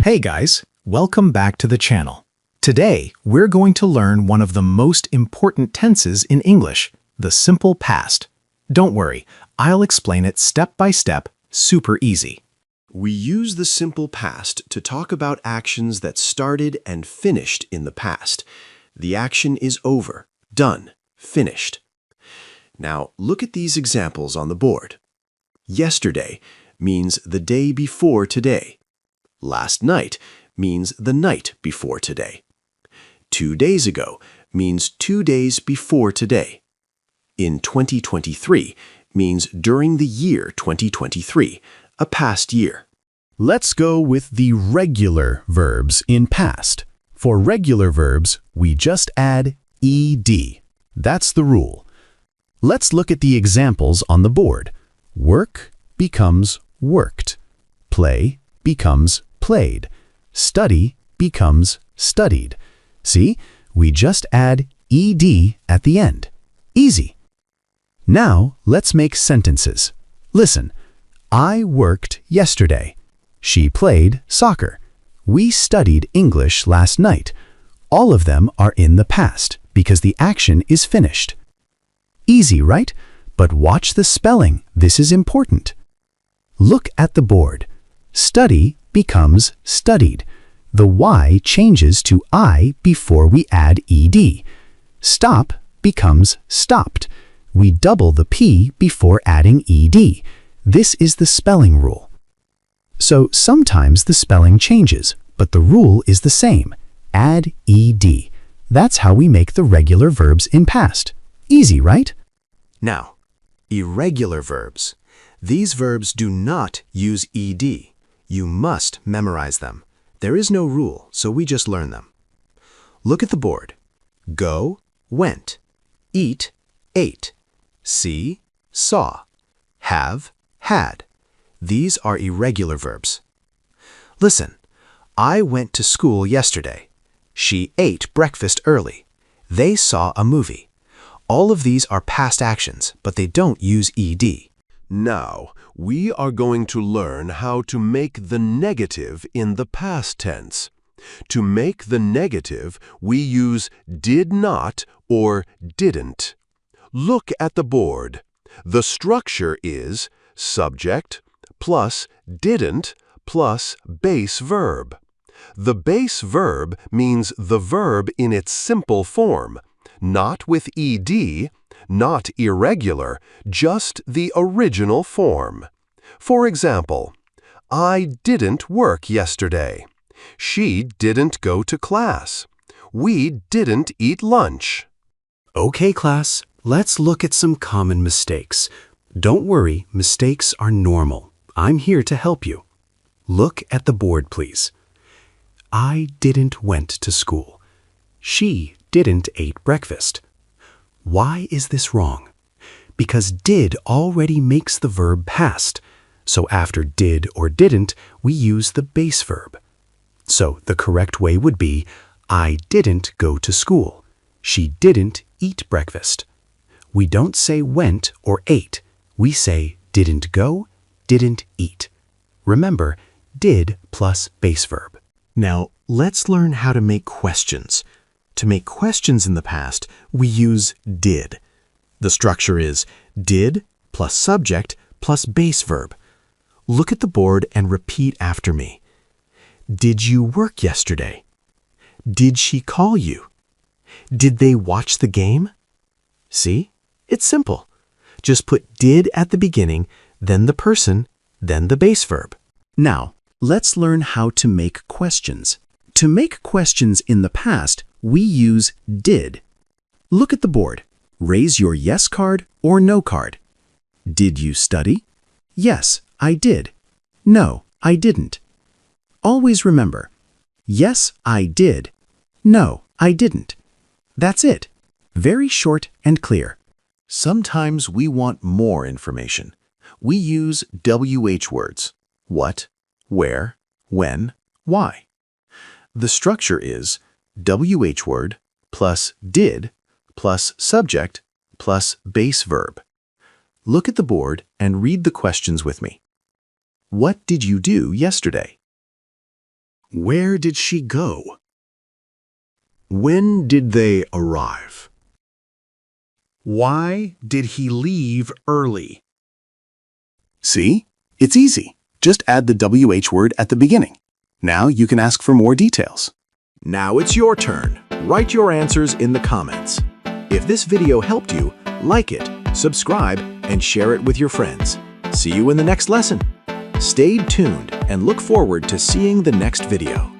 Hey guys, welcome back to the channel. Today, we're going to learn one of the most important tenses in English, the simple past. Don't worry, I'll explain it step by step, super easy. We use the simple past to talk about actions that started and finished in the past. The action is over, done, finished. Now, look at these examples on the board. Yesterday means the day before today. Last night means the night before today. 2 days ago means 2 days before today. In 2023 means during the year 2023, a past year. Let's go with the regular verbs in past. For regular verbs, we just add ed. That's the rule. Let's look at the examples on the board. Work becomes worked. Play becomes played. Study becomes studied. See, we just add ed at the end. Easy. Now, let's make sentences. Listen, I worked yesterday. She played soccer. We studied English last night. All of them are in the past because the action is finished. Easy, right? But watch the spelling. This is important. Look at the board. Study becomes studied. The Y changes to I before we add ed. Stop becomes stopped. We double the P before adding ed. This is the spelling rule. So sometimes the spelling changes, but the rule is the same. Add ed. That's how we make the regular verbs in past. Easy, right? Now, irregular verbs. These verbs do not use ed. You must memorize them. There is no rule, so we just learn them. Look at the board. Go, went. Eat, ate. See, saw. Have, had. These are irregular verbs. Listen, I went to school yesterday. She ate breakfast early. They saw a movie. All of these are past actions, but they don't use ed. Now, we are going to learn how to make the negative in the past tense. To make the negative, we use did not or didn't. Look at the board. The structure is subject plus didn't plus base verb. The base verb means the verb in its simple form, not with ed, not irregular, just the original form. For example, I didn't work yesterday. She didn't go to class. We didn't eat lunch. Okay, class, let's look at some common mistakes. Don't worry, mistakes are normal. I'm here to help you. Look at the board, please. I didn't went to school. She didn't eat breakfast. Why is this wrong? Because did already makes the verb past. So after did or didn't, we use the base verb. So the correct way would be, I didn't go to school. She didn't eat breakfast. We don't say went or ate. We say didn't go, didn't eat. Remember, did plus base verb. Now, let's learn how to make questions. To make questions in the past, we use did. The structure is did plus subject plus base verb. Look at the board and repeat after me. Did you work yesterday? Did she call you? Did they watch the game? See? It's simple. Just put did at the beginning, then the person, then the base verb. Now, let's learn how to make questions. To make questions in the past, we use did. Look at the board. Raise your yes card or no card. Did you study? Yes, I did. No, I didn't. Always remember, yes, I did. No, I didn't. That's it. Very short and clear. Sometimes we want more information. We use WH words. What, where, when, why. The structure is WH word plus did plus subject plus base verb. Look at the board and read the questions with me. What did you do yesterday? Where did she go? When did they arrive? Why did he leave early? See? It's easy. Just add the WH word at the beginning. Now you can ask for more details. Now it's your turn. Write your answers in the comments. If this video helped you, like it, subscribe, and share it with your friends. See you in the next lesson. Stay tuned and look forward to seeing the next video.